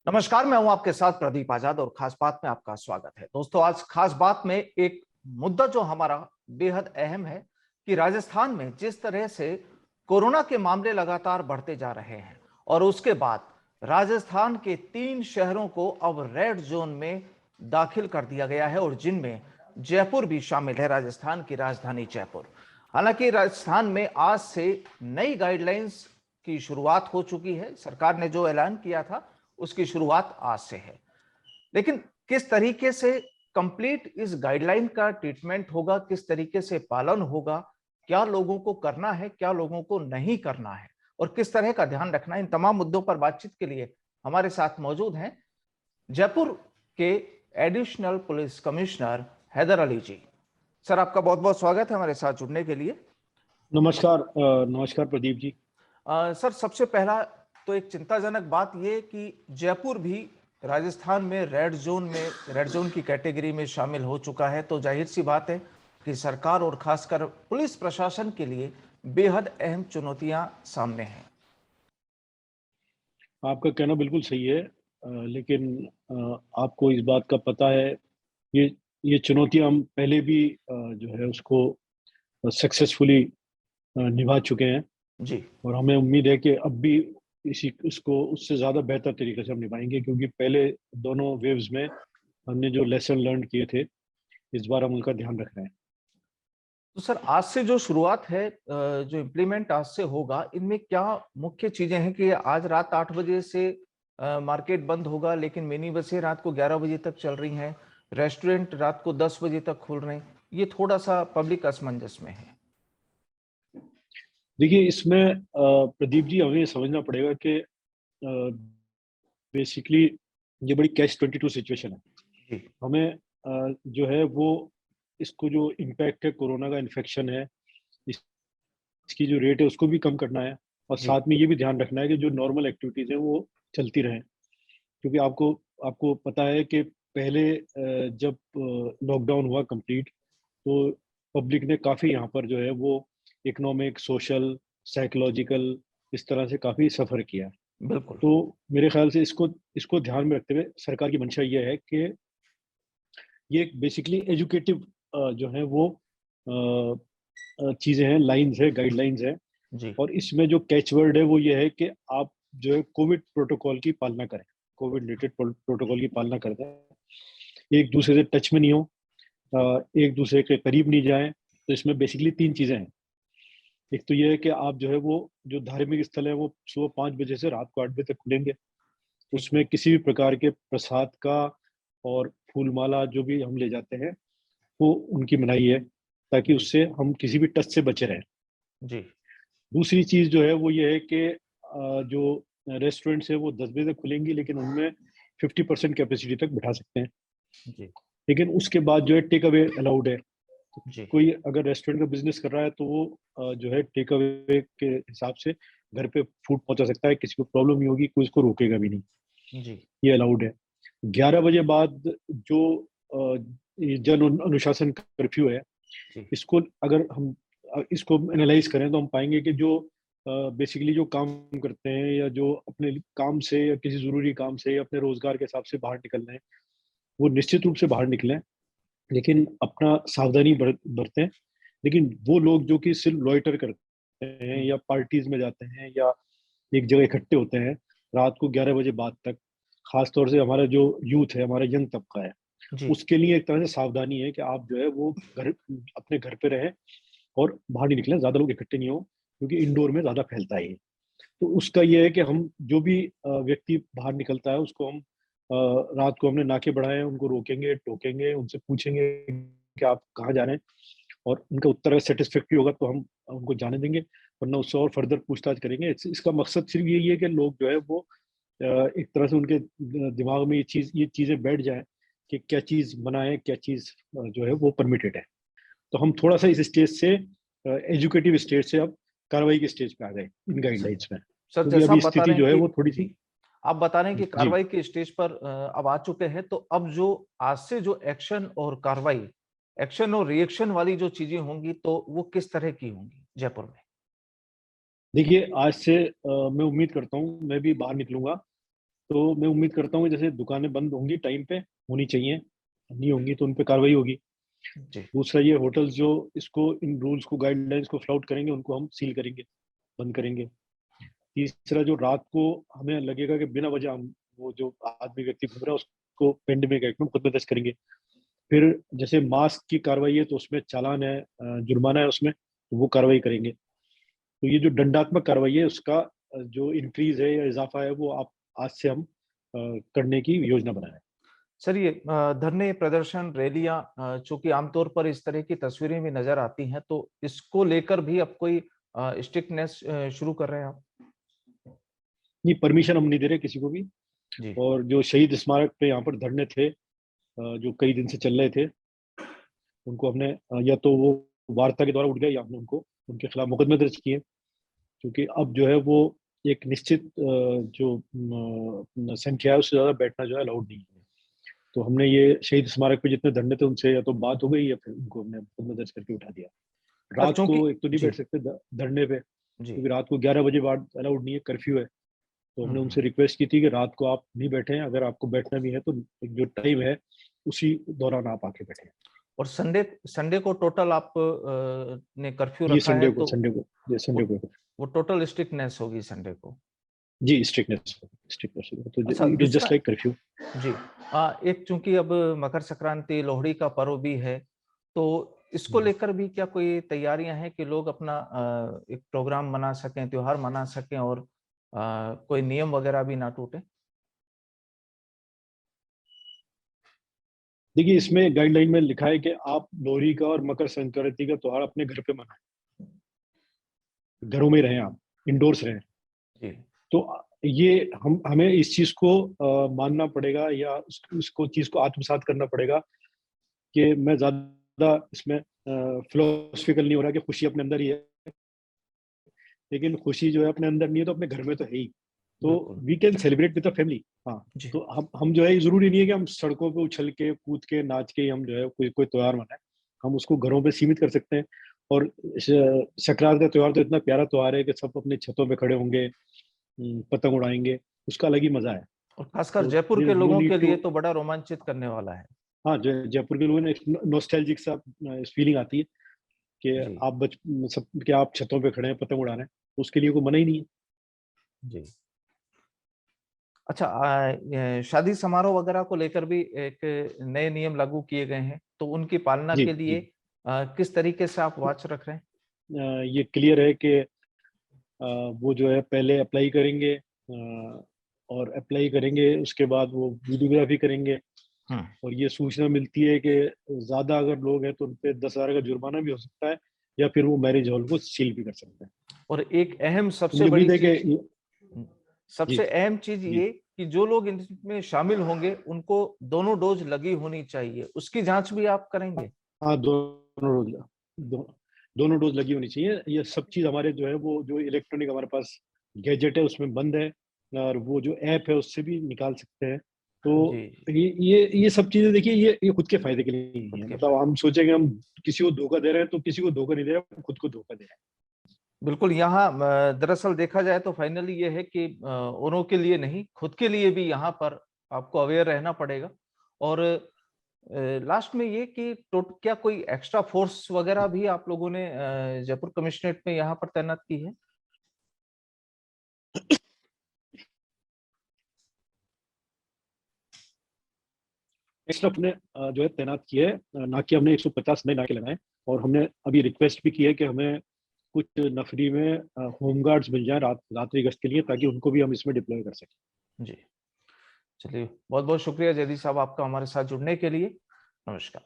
नमस्कार, मैं हूं आपके साथ प्रदीप आजाद और खास बात में आपका स्वागत है। दोस्तों, आज खास बात में एक मुद्दा जो हमारा बेहद अहम है कि राजस्थान में जिस तरह से कोरोना के मामले लगातार बढ़ते जा रहे हैं और उसके बाद राजस्थान के 3 शहरों को अब रेड जोन में दाखिल कर दिया गया है और जिनमें जयपुर भी शामिल है, राजस्थान की राजधानी जयपुर। हालांकि राजस्थान में आज से नई गाइडलाइंस की शुरुआत हो चुकी है। सरकार ने जो ऐलान किया था उसकी शुरुआत आज से है, लेकिन किस तरीके से कंप्लीट इस गाइडलाइन का ट्रीटमेंट होगा, किस तरीके से पालन होगा, क्या लोगों को करना है, क्या लोगों को नहीं करना है और किस तरह का ध्यान रखना है, इन तमाम मुद्दों पर बातचीत के लिए हमारे साथ मौजूद हैं जयपुर के additional police commissioner Haider Ali ji. Sir, आपका बहुत बहुत स्वागत है हमारे साथ जुड़ने के लिए। नमस्कार। नमस्कार प्रदीप जी। सर, सबसे पहला तो एक चिंताजनक बात यह कि जयपुर भी राजस्थान में रेड जोन की कैटेगरी में शामिल हो चुका है। तो जाहिर सी बात है कि सरकार और खासकर पुलिस प्रशासन के लिए बेहद अहम चुनौतियां सामने हैं। आपका कहना बिल्कुल सही है, लेकिन आपको इस बात का पता है, ये चुनौतियां हम पहले भी जो है उसको सक्सेसफुली निभा चुके हैं। जी, और हमें उम्मीद है कि अब भी उसको उससे ज़्यादा बेहतर तरीके से हम निभाएंगे, क्योंकि पहले दोनों वेव्स में हमने जो लेसन लर्न किए थे, इस बार हम उनका ध्यान रख रहे हैं। तो सर, आज से जो शुरुआत है, जो इम्प्लीमेंट आज से होगा, इनमें क्या मुख्य चीजें हैं कि आज रात 8 बजे से मार्केट बंद होगा, लेकिन मिनी बसें रात को 11 बजे तक चल रही हैं, रेस्टोरेंट रात को 10 बजे तक खुल रहे हैं। ये थोड़ा सा पब्लिक असमंजस में है। देखिए, इसमें प्रदीप जी हमें समझना पड़ेगा कि बेसिकली ये बड़ी कैच 22 सिचुएशन है। जी, हमें जो है वो इसको जो इम्पैक्ट है, कोरोना का इन्फेक्शन है, इसकी जो रेट है उसको भी कम करना है। और जी, साथ में ये भी ध्यान रखना है कि जो नॉर्मल एक्टिविटीज़ हैं वो चलती रहें। क्योंकि आपको आपको पता है कि पहले जब लॉकडाउन हुआ कंप्लीट, तो पब्लिक ने काफ़ी यहाँ पर जो है वो इकोनॉमिक, सोशल, साइकोलॉजिकल, इस तरह से काफ़ी सफ़र किया। बिल्कुल। तो मेरे ख्याल से इसको इसको ध्यान में रखते हुए सरकार की मंशा ये है कि ये एक बेसिकली एजुकेटिव जो है वो चीज़ें हैं, लाइंस है, गाइडलाइंस है। जी, और इसमें जो कैच वर्ड है वो ये है कि आप जो है कोविड प्रोटोकॉल की पालना करें, कोविड रिलेटेड प्रोटोकॉल की पालना करते हैं, एक दूसरे से टच में नहीं हो, एक दूसरे के करीब नहीं जाएं। तो इसमें बेसिकली 3 चीज़ें हैं। एक तो ये है कि आप जो है वो जो धार्मिक स्थल है वो सुबह 5 बजे से रात को 8 बजे तक खुलेंगे। ठीक है। उसमें किसी भी प्रकार के प्रसाद का और फूल माला जो भी हम ले जाते हैं वो उनकी मनाही है, ताकि जी, उससे हम किसी भी टच से बचे रहें। जी, दूसरी चीज़ जो है वो ये है कि जो रेस्टोरेंट्स है वो 10 बजे तक खुलेंगी, लेकिन उनमें 50% कैपेसिटी तक बिठा सकते हैं। जी, लेकिन उसके बाद जो है टेक अवे अलाउड है। तो जी, कोई अगर रेस्टोरेंट का बिजनेस कर रहा है तो वो जो है टेक अवे के हिसाब से घर पे फूड पहुंचा सकता है, किसी को प्रॉब्लम नहीं होगी, कोई इसको रोकेगा भी नहीं। जी, ये अलाउड है। 11 बजे बाद जो ये जन अनुशासन कर्फ्यू है, जी, इसको अगर हम इसको एनालाइज करें तो हम पाएंगे कि जो बेसिकली जो काम करते हैं या जो अपने काम से या किसी ज़रूरी काम से या अपने रोजगार के हिसाब से बाहर निकल रहे हैं, वो निश्चित रूप से बाहर निकलें, लेकिन अपना सावधानी बरतें। लेकिन वो लोग जो कि सिर्फ लॉइटर करते हैं या पार्टीज में जाते हैं या एक जगह इकट्ठे होते हैं रात को 11 बजे बाद तक, खास तौर से हमारा जो यूथ है, हमारा यंग तबका है, जी, उसके लिए एक तरह से सावधानी है कि आप जो है वो घर अपने घर पे रहें और बाहर नहीं निकलें, ज्यादा लोग इकट्ठे नहीं हो, क्योंकि इंडोर में ज्यादा फैलता है ये। तो उसका ये है कि हम जो भी व्यक्ति बाहर निकलता है उसको हम रात को हमने नाके बढ़ाए हैं, उनको रोकेंगे, टोकेंगे, उनसे पूछेंगे कि आप कहाँ जा रहे हैं, और उनका उत्तर अगर सेटिस्फैक्ट्री होगा तो हम उनको जाने देंगे, वरना उससे और फर्दर पूछताछ करेंगे। इसका मकसद सिर्फ यही है कि लोग जो है वो एक तरह से उनके दिमाग में ये चीज़ें बैठ जाए कि क्या चीज़ मना है, क्या चीज़ जो है वो परमिटेड है। तो हम थोड़ा सा इस स्टेज से, एजुकेटिव स्टेज से, अब कार्रवाई के स्टेज पे आ गए इन गाइडलाइंस में, सर, क्योंकि जैसा अभी आप बता स्थिति रहे हैं जो है कि वो थोड़ी सी। जी, आप बता रहे हैं कि जी। कार्रवाई के स्टेज पर अब आ चुके हैं, तो अब जो आज से जो एक्शन और कार्रवाई, एक्शन और रिएक्शन वाली जो चीजें होंगी, तो वो किस तरह की होंगी जयपुर में? देखिए, आज से मैं उम्मीद करता हूँ मैं भी बाहर निकलूंगा तो मैं उम्मीद करता हूँ जैसे दुकानें बंद होंगी टाइम पे होनी चाहिए, नहीं होंगी तो उन पे कार्रवाई होगी। जी। दूसरा ये होटल्स जो इसको इन रूल्स को गाइडलाइंस को फ्लाउट करेंगे उनको हम सील करेंगे, बंद करेंगे। तीसरा जो रात को हमें लगेगा कि बिना वजह हम वो जो आदमी व्यक्ति घूम रहा है उसको पेंडेमिक एक्ट में मुकदमा दर्ज करेंगे। फिर जैसे मास्क की कार्रवाई है तो उसमें चालान है, जुर्माना है उसमें, तो वो कार्रवाई करेंगे। तो ये जो दंडात्मक कार्रवाई है उसका जो इंक्रीज है या इजाफा है वो आप आज से हम करने की योजना बनाए। सर, ये धरने, प्रदर्शन, रैलियां, चूंकि आमतौर पर इस तरह की तस्वीरें भी नजर आती हैं, तो इसको लेकर भी अब कोई स्ट्रिक्टनेस शुरू कर रहे हैं आप? ये परमिशन हम नहीं दे रहे किसी को भी। जी। और जो शहीद स्मारक पे यहाँ पर धरने थे जो कई दिन से चल रहे थे, उनको हमने या तो वो वार्ता के द्वारा उठ गए या हमने उनको उनके खिलाफ मुकदमे दर्ज किए, क्योंकि अब जो है वो एक निश्चित जो संख्या है उससे ज्यादा बैठना जो है अलाउड नहीं है। तो हमने ये शहीद स्मारक पे जितने धरने थे उनसे या तो बात हो गई या फिर उनको हमने मुकदमा दर्ज करके उठा दिया। सर, रात चूंकि को एक तो नहीं जी, बैठ सकते धरने पे, जी। क्योंकि रात को 11 बजे बाद अलाउड नहीं है, कर्फ्यू है। तो हमने हम्म। उनसे रिक्वेस्ट की थी कि रात को आप नहीं बैठे, अगर आपको बैठना भी है तो एक जो टाइम है उसी दौरान आप आके बैठे। और संडे संडे को टोटल आप ने कर्फ्यू ये रखा है, तो ये संडे वो, को वो टोटल स्ट्रिक्टनेस होगी संडे को? जी स्ट्रिक्टनेस स्ट्रिक्टनेस तो अच्छा, इट इज दूसरा। Just like curfew. जी। एक, चूंकि अब मकर संक्रांति, लोहड़ी का पर्व भी है, तो इसको लेकर भी क्या कोई तैयारियां हैं कि लोग अपना एक प्रोग्राम मना सकें, त्योहार मना सकें, और कोई नियम वगैरह भी ना टूटे? देखिए इसमें गाइडलाइन में लिखा है कि आप लोहड़ी का और मकर संक्रांति का त्योहार अपने घर पे मनाएं, घरों में रहें, आप इंडोर्स रहें। जी। तो ये हम हमें इस चीज को मानना पड़ेगा या उसको चीज को आत्मसात करना पड़ेगा कि मैं ज्यादा इसमें फिलोसफिकल नहीं हो रहा कि खुशी अपने अंदर ही है, लेकिन खुशी जो है अपने अंदर नहीं है तो अपने घर में तो है ही। तो बिल्कुल। We can celebrate with the family. हाँ। जी। तो हम जो है जरूरी नहीं है कि हम सड़कों पे उछल के कूद के नाच के हम जो है कोई कोई त्योहार मनाएं। हम उसको घरों पे सीमित कर सकते हैं। और संक्रांत का त्योहार तो इतना प्यारा त्योहार है कि सब अपने छतों पे खड़े होंगे, पतंग उड़ाएंगे, उसका अलग ही मजा है। और खासकर तो जयपुर देयर के इज नो लोगों के नीड लिए टू। तो बड़ा रोमांचित करने वाला है। हाँ, जयपुर के लोगों ने एक नॉस्टैल्जिक सा फीलिंग आती है कि जी। आप सब कि आप छतों पे खड़े हैं पतंग उड़ा रहे हैं, उसके लिए कोई मना ही नहीं है। जी। अच्छा, ये शादी समारोह वगैरह को लेकर भी एक नए नियम लागू किए गए हैं, तो उनकी पालना जी के लिए जी। किस तरीके से आप वॉच रख रहे हैं? ये क्लियर है कि वो जो है पहले अप्लाई करेंगे, और अप्लाई करेंगे उसके बाद वो वीडियोग्राफी करेंगे। हम्म। और ये सूचना मिलती है कि ज्यादा अगर लोग हैं तो उन पे 10,000 का जुर्माना भी हो सकता है, या फिर वो मैरिज हॉल को सील भी कर सकते हैं। और एक अहम, तो सबसे मुझे बड़ी उम्मीद है कि चीज, जी सबसे अहम चीज जी। ये कि जो लोग इनमें शामिल होंगे उनको दोनों डोज लगी होनी चाहिए, उसकी जांच भी आप करेंगे? हाँ, दोनों डोज लगी होनी चाहिए। ये सब चीज हमारे जो है वो जो इलेक्ट्रॉनिक हमारे पास गैजेट है उसमें बंद है, और वो जो ऐप है उससे भी निकाल सकते हैं। तो जी। ये सब चीजें देखिए, ये खुद के फायदे के लिए नहीं खुद है। के मतलब फायदे। हम सोचेंगे हम किसी को धोखा दे रहे हैं, तो किसी को धोखा नहीं दे रहे, हम खुद को धोखा दे रहे बिल्कुल। यहाँ दरअसल देखा जाए तो फाइनली ये है कि औरों के लिए नहीं, खुद के लिए भी यहाँ पर आपको अवेयर रहना पड़ेगा। और लास्ट में ये कि क्या कोई एक्स्ट्रा फोर्स वगैरह भी आप लोगों ने जयपुर कमिश्नरेट में यहाँ पर तैनात की है? हैं। एक्स्ट्रा अपने जो है तैनात किए है, ना कि हमने 150 नए नाके लगाए। और हमने अभी रिक्वेस्ट भी की है कि हमें कुछ नफरी में होमगार्ड्स मिल जाए रात्रि गश्त के लिए, ताकि उनको भी हम इसमें डिप्लॉय कर सकें। जी। चलिए, बहुत बहुत शुक्रिया जयदीप साहब आपका हमारे साथ जुड़ने के लिए। नमस्कार।